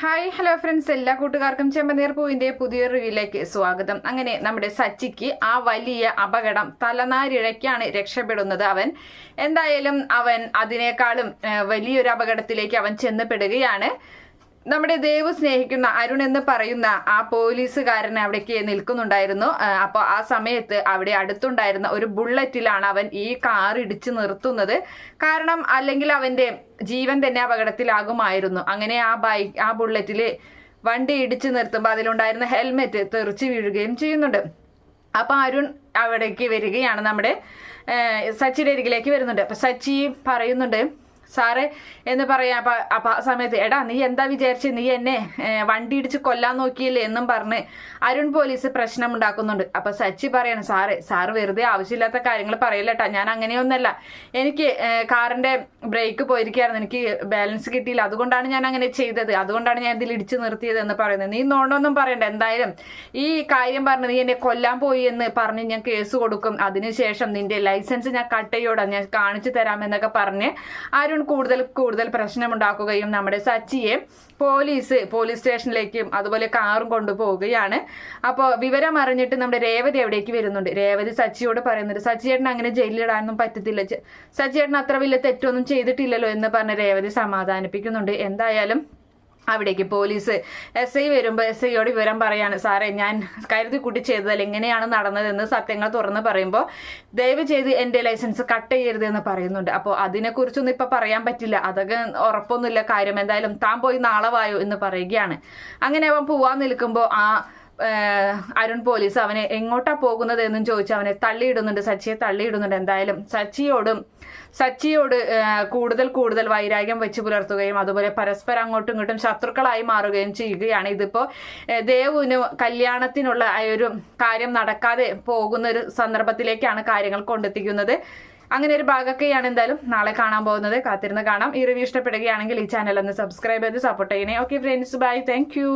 Hi hello friends, എല്ലാ കൂട്ടുകാർക്കും ചെമ്പനീർ പൂവിന്റെ പുതിയൊരു റിവ്യൂയിലേക്ക് സ്വാഗതം. അങ്ങനെ നമ്മുടെ സച്ചിക്ക് ആ വലിയ അപകടം തലനാരിഴയ്ക്കാണ് രക്ഷപ്പെടുന്നത്. എന്തായാലും അവൻ അതിനേക്കാളും വലിയൊരു അപകടത്തിലേക്ക് അവൻ ചെന്നപ്പെടുകയാണ്. നമ്മുടെ ദേവ് സ്നേഹിക്കുന്ന അരുൺ എന്ന് പറയുന്ന ആ പോലീസുകാരൻ അവിടേക്ക് നിൽക്കുന്നുണ്ടായിരുന്നു. അപ്പോൾ ആ സമയത്ത് അവിടെ അടുത്തുണ്ടായിരുന്ന ഒരു ബുള്ളറ്റിലാണ് അവൻ ഈ കാർ ഇടിച്ചു നിർത്തുന്നത്. കാരണം അല്ലെങ്കിൽ അവന്റെ ജീവൻ തന്നെ അപകടത്തിലാകുമായിരുന്നു. അങ്ങനെ ആ ബുള്ളറ്റില് വണ്ടി ഇടിച്ചു നിർത്തുമ്പോൾ അതിലുണ്ടായിരുന്ന ഹെൽമെറ്റ് തെറിച്ചു വീഴുകയും ചെയ്യുന്നുണ്ട്. അപ്പൊ അരുൺ അവിടേക്ക് വരികയാണ്, നമ്മുടെ സച്ചിയുടെ അരികിലേക്ക് വരുന്നുണ്ട്. അപ്പൊ സച്ചി പറയുന്നുണ്ട്, സാറേ എന്ന് പറയാ. അപ്പൊ ആ സമയത്ത് എടാ നീ എന്താ വിചാരിച്ച്, നീ എന്നെ വണ്ടി ഇടിച്ച് കൊല്ലാൻ നോക്കിയില്ലേ എന്നും പറഞ്ഞ് അരുൺ പോലീസ് പ്രശ്നം ഉണ്ടാക്കുന്നുണ്ട്. അപ്പൊ സച്ചി പറയാണ്, സാറ് വെറുതെ ആവശ്യമില്ലാത്ത കാര്യങ്ങൾ പറയില്ലട്ടാ, ഞാൻ അങ്ങനെയൊന്നല്ല, എനിക്ക് കാറിന്റെ ബ്രേക്ക് പോയിരിക്കുകയായിരുന്നു, എനിക്ക് ബാലൻസ് കിട്ടിയില്ല, അതുകൊണ്ടാണ് ഞാൻ അങ്ങനെ ചെയ്തത്, അതുകൊണ്ടാണ് ഞാൻ ഇതിൽ ഇടിച്ചു നിർത്തിയത് എന്ന് പറയുന്നത്. നീ നോണ്ടൊന്നും പറയണ്ട, എന്തായാലും ഈ കാര്യം പറഞ്ഞ് നീ എന്നെ കൊല്ലാൻ പോയി എന്ന് പറഞ്ഞ് ഞാൻ കേസ് കൊടുക്കും, അതിനുശേഷം നിന്റെ ലൈസൻസ് ഞാൻ കട്ട് ചെയ്യോടാ, ഞാൻ കാണിച്ചു തരാമെന്നൊക്കെ പറഞ്ഞ് അരുൺ കൂടുതൽ പ്രശ്നമുണ്ടാക്കുകയും നമ്മുടെ സച്ചിയെ പോലീസ് സ്റ്റേഷനിലേക്കും അതുപോലെ കാറും കൊണ്ടുപോവുകയാണ്. അപ്പോൾ വിവരം അറിഞ്ഞിട്ട് നമ്മുടെ രേവതി എവിടേക്ക് വരുന്നുണ്ട്. രേവതി സച്ചിയോട് പറയുന്നുണ്ട്, സച്ചിയേട്ടൻ അങ്ങനെ ജയിലിലിടാനൊന്നും പറ്റത്തില്ല, സച്ചിയേട്ടൻ അത്ര വലിയ തെറ്റൊന്നും ചെയ്തിട്ടില്ലല്ലോ എന്ന് പറഞ്ഞ് രേവതി സമാധാനിപ്പിക്കുന്നുണ്ട്. എന്തായാലും അവിടേക്ക് പോലീസ് SI വരുമ്പോൾ SIയോട് വിവരം പറയാണ്, സാറേ ഞാൻ കരുതി കൂട്ടി ചെയ്തതല്ല, എങ്ങനെയാണ് നടന്നതെന്ന് സത്യങ്ങൾ തുറന്ന് പറയുമ്പോൾ ദയവ് ചെയ്ത് എൻ്റെ ലൈസൻസ് കട്ട് ചെയ്യരുത് എന്ന് പറയുന്നുണ്ട്. അപ്പോൾ അതിനെക്കുറിച്ചൊന്നും ഇപ്പം പറയാൻ പറ്റില്ല, അതൊക്കെ ഉറപ്പൊന്നുമില്ല കാര്യം, എന്തായാലും താൻ പോയി നാളെ വായോ എന്ന് പറയുകയാണ്. അങ്ങനെ അവൻ പോവാൻ നിൽക്കുമ്പോൾ അരുൺ പോലീസ് അവനെ എങ്ങോട്ടാ പോകുന്നത് എന്നും ചോദിച്ച് അവനെ തള്ളിയിടുന്നുണ്ട്, സച്ചിയെ തള്ളിയിടുന്നുണ്ട്. എന്തായാലും സച്ചിയോട് കൂടുതൽ വൈരാഗ്യം വെച്ച് പുലർത്തുകയും അതുപോലെ പരസ്പരം അങ്ങോട്ടും ഇങ്ങോട്ടും ശത്രുക്കളായി മാറുകയും ചെയ്യുകയാണ്. ഇതിപ്പോ ദേവുവിന് കല്യാണത്തിനുള്ള ഒരു കാര്യം നടക്കാതെ പോകുന്ന ഒരു സന്ദർഭത്തിലേക്കാണ് കാര്യങ്ങൾ കൊണ്ടെത്തിക്കുന്നത്. അങ്ങനെ ഒരു ഭാഗമൊക്കെയാണ് എന്തായാലും നാളെ കാണാൻ പോകുന്നത്. കാത്തിരുന്ന് കാണാം. ഈ റിവ്യൂ ഇഷ്ടപ്പെടുകയാണെങ്കിൽ ഈ ചാനൽ ഒന്ന് സബ്സ്ക്രൈബ് ചെയ്ത് സപ്പോർട്ട് ചെയ്യണേ. Okay friends, bye, thank U.